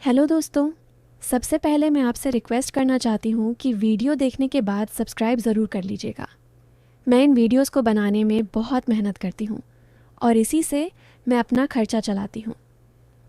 Hello दोस्तों। सबसे पहले मैं आपसे रिक्वेस्ट करना चाहती हूँ कि वीडियो देखने के बाद सब्सक्राइब ज़रूर कर लीजिएगा। मैं इन वीडियोस को बनाने में बहुत मेहनत करती हूँ और इसी से मैं अपना खर्चा चलाती हूँ।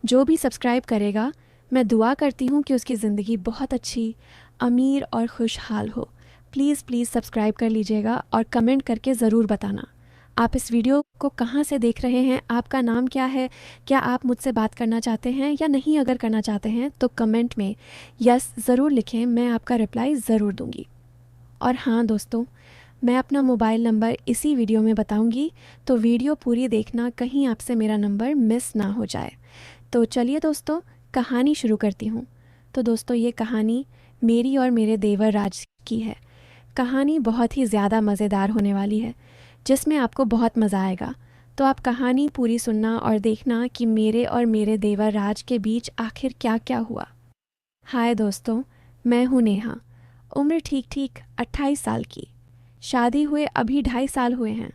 जो भी सब्सक्राइब करेगा, मैं दुआ करती हूँ कि उसकी ज़िंदगी बहुत अच्छी, अमीर और खुशहाल हो। प्लीज़ प्लीज़ सब्सक्राइब कर लीजिएगा और कमेंट करके ज़रूर बताना आप इस वीडियो को कहाँ से देख रहे हैं, आपका नाम क्या है, क्या आप मुझसे बात करना चाहते हैं या नहीं। अगर करना चाहते हैं तो कमेंट में यस ज़रूर लिखें, मैं आपका रिप्लाई ज़रूर दूंगी। और हाँ दोस्तों, मैं अपना मोबाइल नंबर इसी वीडियो में बताऊंगी, तो वीडियो पूरी देखना, कहीं आपसे मेरा नंबर मिस ना हो जाए। तो चलिए दोस्तों, कहानी शुरू करती हूँ। तो दोस्तों, ये कहानी मेरी और मेरे देवर राज की है। कहानी बहुत ही ज़्यादा मज़ेदार होने वाली है, जिसमें आपको बहुत मज़ा आएगा। तो आप कहानी पूरी सुनना और देखना कि मेरे और मेरे देवर राज के बीच आखिर क्या क्या हुआ। हाय दोस्तों, मैं हूँ नेहा। उम्र ठीक ठीक 28 साल की। शादी हुए अभी 2.5 साल हुए हैं।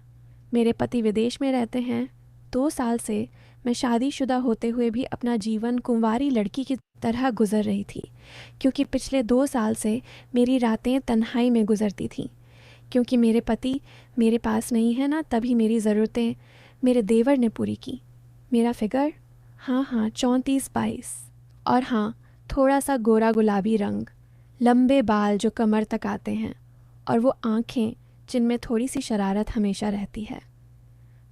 मेरे पति विदेश में रहते हैं। 2 साल से मैं शादीशुदा होते हुए भी अपना जीवन कुंवारी लड़की की तरह गुजर रही थी, क्योंकि पिछले 2 साल से मेरी रातें तन्हाई में गुजरती थीं। क्योंकि मेरे पति मेरे पास नहीं है ना, तभी मेरी ज़रूरतें मेरे देवर ने पूरी की। मेरा फिगर, हाँ 34-22, और हाँ, थोड़ा सा गोरा गुलाबी रंग, लंबे बाल जो कमर तक आते हैं, और वो आँखें जिनमें थोड़ी सी शरारत हमेशा रहती है।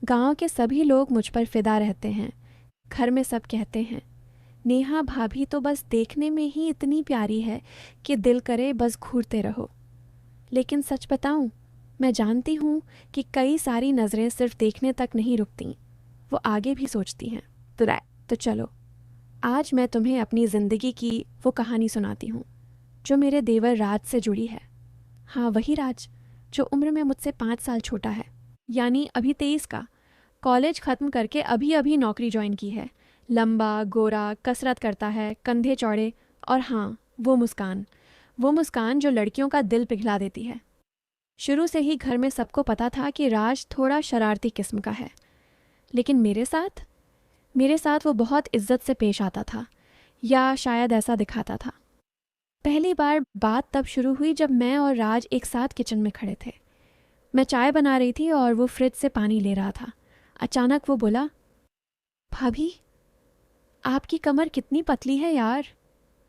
गांव के सभी लोग मुझ पर फिदा रहते हैं। घर में सब कहते हैं, नेहा भाभी तो बस देखने में ही इतनी प्यारी है कि दिल करे बस घूरते रहो। लेकिन सच बताऊं, मैं जानती हूँ कि कई सारी नज़रें सिर्फ देखने तक नहीं रुकती, वो आगे भी सोचती हैं। तो चलो, आज मैं तुम्हें अपनी ज़िंदगी की वो कहानी सुनाती हूँ जो मेरे देवर राज से जुड़ी है। हाँ, वही राज जो उम्र में मुझसे 5 साल छोटा है, यानी अभी 23 का। कॉलेज ख़त्म करके अभी अभी नौकरी ज्वाइन की है। लंबा, गोरा, कसरत करता है, कंधे चौड़े, और हाँ, वो मुस्कान जो लड़कियों का दिल पिघला देती है। शुरू से ही घर में सबको पता था कि राज थोड़ा शरारती किस्म का है, लेकिन मेरे साथ वो बहुत इज्जत से पेश आता था, या शायद ऐसा दिखाता था। पहली बार बात तब शुरू हुई जब मैं और राज एक साथ किचन में खड़े थे। मैं चाय बना रही थी और वो फ्रिज से पानी ले रहा था। अचानक वो बोला, भाभी, आपकी कमर कितनी पतली है यार।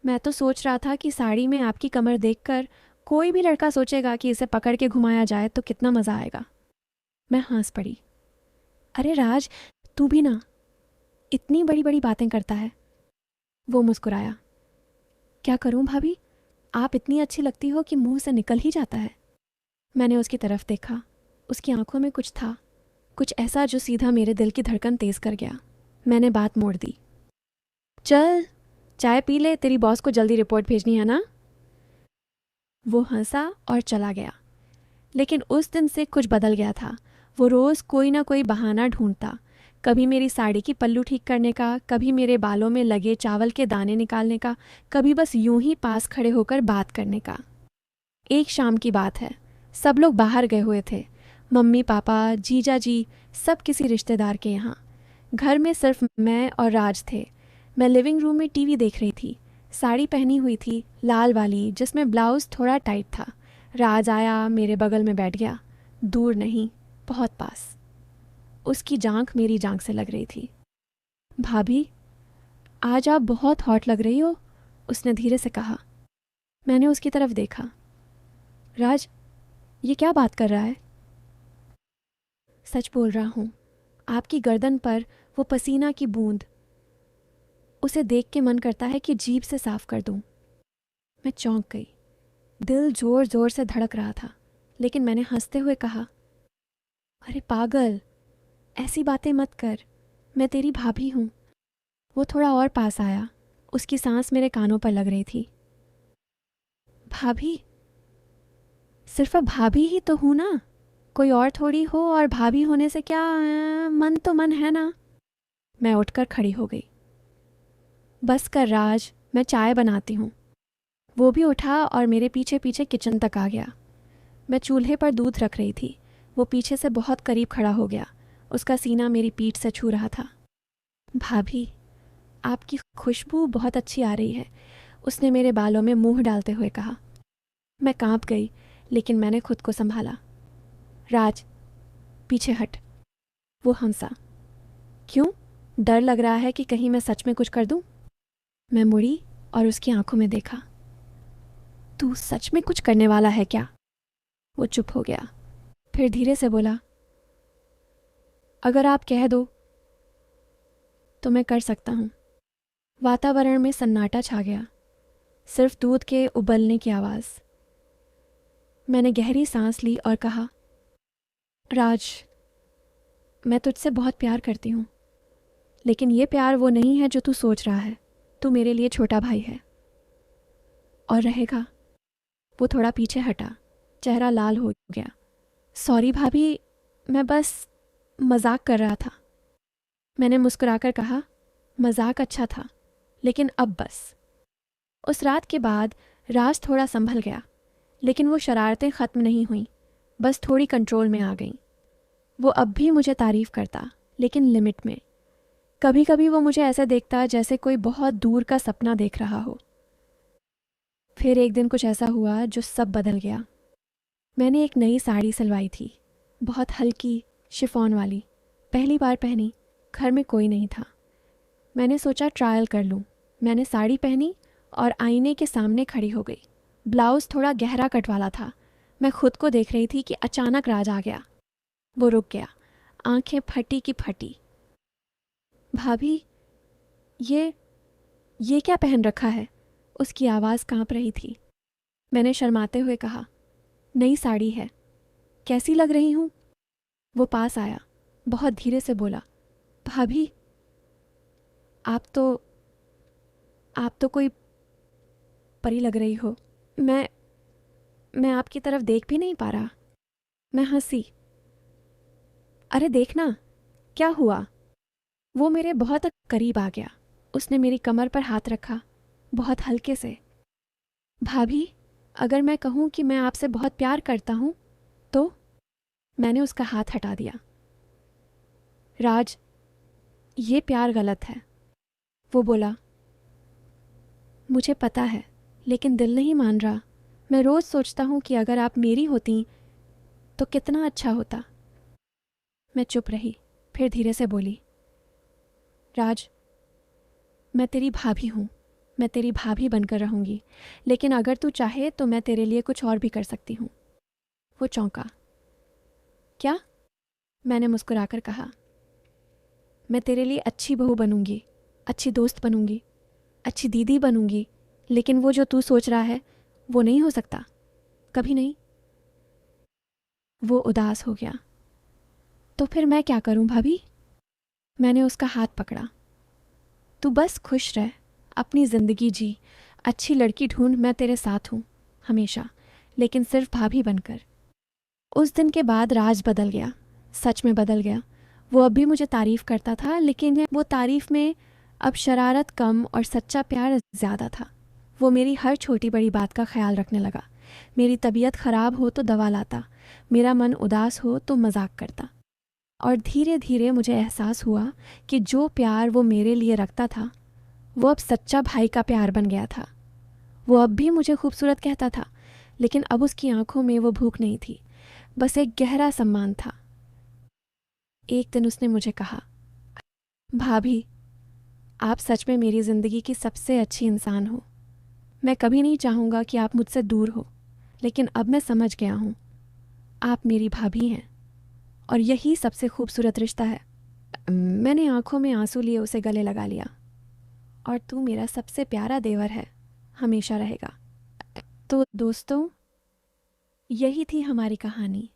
मैं तो सोच रहा था कि साड़ी में आपकी कमर देखकर कोई भी लड़का सोचेगा कि इसे पकड़ के घुमाया जाए तो कितना मज़ा आएगा। मैं हंस पड़ी। अरे राज, तू भी ना इतनी बड़ी बड़ी बातें करता है। वो मुस्कुराया। क्या करूं भाभी, आप इतनी अच्छी लगती हो कि मुंह से निकल ही जाता है। मैंने उसकी तरफ देखा। उसकी आंखों में कुछ था, कुछ ऐसा जो सीधा मेरे दिल की धड़कन तेज कर गया। मैंने बात मोड़ दी। चल, चाय पी ले, तेरी बॉस को जल्दी रिपोर्ट भेजनी है ना। वो हंसा और चला गया। लेकिन उस दिन से कुछ बदल गया था। वो रोज़ कोई ना कोई बहाना ढूंढता, कभी मेरी साड़ी की पल्लू ठीक करने का, कभी मेरे बालों में लगे चावल के दाने निकालने का, कभी बस यूं ही पास खड़े होकर बात करने का। एक शाम की बात है। सब लोग बाहर गए हुए थे, मम्मी पापा, जीजा जी, सब किसी रिश्तेदार के यहाँ। घर में सिर्फ मैं और राज थे। मैं लिविंग रूम में टीवी देख रही थी। साड़ी पहनी हुई थी, लाल वाली, जिसमें ब्लाउज़ थोड़ा टाइट था। राज आया, मेरे बगल में बैठ गया, दूर नहीं, बहुत पास। उसकी जांघ मेरी जांघ से लग रही थी। भाभी, आज आप बहुत हॉट लग रही हो, उसने धीरे से कहा। मैंने उसकी तरफ देखा। राज, ये क्या बात कर रहा है। सच बोल रहा हूँ, आपकी गर्दन पर वो पसीना की बूंद, उसे देख के मन करता है कि जीभ से साफ कर दूं। मैं चौंक गई। दिल जोर जोर से धड़क रहा था, लेकिन मैंने हंसते हुए कहा, अरे पागल, ऐसी बातें मत कर, मैं तेरी भाभी हूँ। वो थोड़ा और पास आया। उसकी सांस मेरे कानों पर लग रही थी। भाभी, सिर्फ अब भाभी ही तो हूँ ना, कोई और थोड़ी हो, और भाभी होने से क्या, मन तो मन है ना। मैं उठकर खड़ी हो गई। बस कर राज, मैं चाय बनाती हूँ। वो भी उठा और मेरे पीछे पीछे किचन तक आ गया। मैं चूल्हे पर दूध रख रही थी। वो पीछे से बहुत करीब खड़ा हो गया। उसका सीना मेरी पीठ से छू रहा था। भाभी, आपकी खुशबू बहुत अच्छी आ रही है, उसने मेरे बालों में मुंह डालते हुए कहा। मैं कांप गई, लेकिन मैंने खुद को संभाला। राज, पीछे हट, वो हंसा। क्यों? डर लग रहा है कि कहीं मैं सच में कुछ कर दूं? मैं मुड़ी और उसकी आंखों में देखा। तू सच में कुछ करने वाला है क्या? वो चुप हो गया, फिर धीरे से बोला, अगर आप कह दो तो मैं कर सकता हूँ। वातावरण में सन्नाटा छा गया, सिर्फ दूध के उबलने की आवाज़। मैंने गहरी सांस ली और कहा, राज, मैं तुझसे बहुत प्यार करती हूँ, लेकिन ये प्यार वो नहीं है जो तू सोच रहा है। तू मेरे लिए छोटा भाई है और रहेगा। वो थोड़ा पीछे हटा, चेहरा लाल हो गया। सॉरी भाभी, मैं बस मजाक कर रहा था। मैंने मुस्कुराकर कहा, मजाक अच्छा था, लेकिन अब बस। उस रात के बाद राज थोड़ा संभल गया, लेकिन वो शरारतें ख़त्म नहीं हुईं, बस थोड़ी कंट्रोल में आ गईं। वो अब भी मुझे तारीफ़ करता, लेकिन लिमिट में। कभी कभी वो मुझे ऐसे देखता जैसे कोई बहुत दूर का सपना देख रहा हो। फिर एक दिन कुछ ऐसा हुआ जो सब बदल गया। मैंने एक नई साड़ी सिलवाई थी, बहुत हल्की, शिफॉन वाली, पहली बार पहनी। घर में कोई नहीं था। मैंने सोचा ट्रायल कर लूँ। मैंने साड़ी पहनी और आईने के सामने खड़ी हो गई। ब्लाउज़ थोड़ा गहरा कट वाला था। मैं खुद को देख रही थी कि अचानक राज आ गया। वो रुक गया, आंखें फटी की फटी। भाभी, ये क्या पहन रखा है? उसकी आवाज़ कांप रही थी। मैंने शर्माते हुए कहा, नई साड़ी है, कैसी लग रही हूँ? वो पास आया, बहुत धीरे से बोला, भाभी, आप तो कोई परी लग रही हो। मैं आपकी तरफ देख भी नहीं पा रहा। मैं हंसी। अरे देखना, क्या हुआ? वो मेरे बहुत करीब आ गया। उसने मेरी कमर पर हाथ रखा, बहुत हल्के से। भाभी, अगर मैं कहूँ कि मैं आपसे बहुत प्यार करता हूँ तो? मैंने उसका हाथ हटा दिया। राज, ये प्यार गलत है। वो बोला, मुझे पता है, लेकिन दिल नहीं मान रहा। मैं रोज़ सोचता हूँ कि अगर आप मेरी होती तो कितना अच्छा होता। मैं चुप रही, फिर धीरे से बोली, राज, मैं तेरी भाभी हूँ। मैं तेरी भाभी बनकर रहूँगी, लेकिन अगर तू चाहे तो मैं तेरे लिए कुछ और भी कर सकती हूँ। वो चौंका। क्या? मैंने मुस्कुराकर कहा, मैं तेरे लिए अच्छी बहू बनूंगी, अच्छी दोस्त बनूंगी, अच्छी दीदी बनूंगी, लेकिन वो जो तू सोच रहा है वो नहीं हो सकता, कभी नहीं। वो उदास हो गया। तो फिर मैं क्या करूं भाभी? मैंने उसका हाथ पकड़ा। तू बस खुश रह, अपनी ज़िंदगी जी, अच्छी लड़की ढूंढ, मैं तेरे साथ हूँ हमेशा, लेकिन सिर्फ भाभी बनकर। उस दिन के बाद राज बदल गया, सच में बदल गया। वो अब भी मुझे तारीफ़ करता था, लेकिन वो तारीफ़ में अब शरारत कम और सच्चा प्यार ज़्यादा था। वो मेरी हर छोटी बड़ी बात का ख्याल रखने लगा। मेरी तबीयत ख़राब हो तो दवा लाता, मेरा मन उदास हो तो मजाक करता। और धीरे धीरे मुझे एहसास हुआ कि जो प्यार वो मेरे लिए रखता था वो अब सच्चा भाई का प्यार बन गया था। वो अब भी मुझे खूबसूरत कहता था, लेकिन अब उसकी आंखों में वो भूख नहीं थी, बस एक गहरा सम्मान था। एक दिन उसने मुझे कहा, भाभी, आप सच में मेरी ज़िंदगी की सबसे अच्छी इंसान हो। मैं कभी नहीं चाहूँगा कि आप मुझसे दूर हो, लेकिन अब मैं समझ गया हूँ, आप मेरी भाभी हैं और यही सबसे खूबसूरत रिश्ता है। मैंने आंखों में आंसू लिए उसे गले लगा लिया। और तू मेरा सबसे प्यारा देवर है, हमेशा रहेगा। तो दोस्तों, यही थी हमारी कहानी,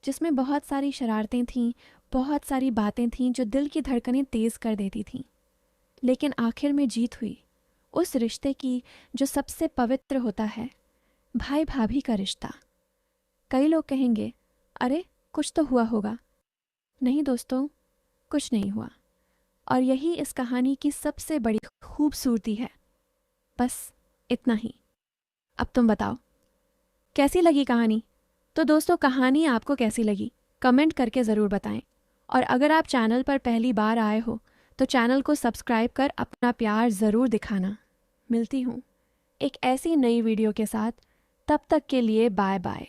जिसमें बहुत सारी शरारतें थीं, बहुत सारी बातें थीं जो दिल की धड़कनें तेज़ कर देती थीं, लेकिन आखिर में जीत हुई उस रिश्ते की जो सबसे पवित्र होता है, भाई भाभी का रिश्ता। कई लोग कहेंगे, अरे कुछ तो हुआ होगा। नहीं दोस्तों, कुछ नहीं हुआ, और यही इस कहानी की सबसे बड़ी खूबसूरती है। बस इतना ही। अब तुम बताओ, कैसी लगी कहानी? तो दोस्तों, कहानी आपको कैसी लगी कमेंट करके ज़रूर बताएं। और अगर आप चैनल पर पहली बार आए हो तो चैनल को सब्सक्राइब कर अपना प्यार ज़रूर दिखाना। मिलती हूँ एक ऐसी नई वीडियो के साथ, तब तक के लिए बाय बाय।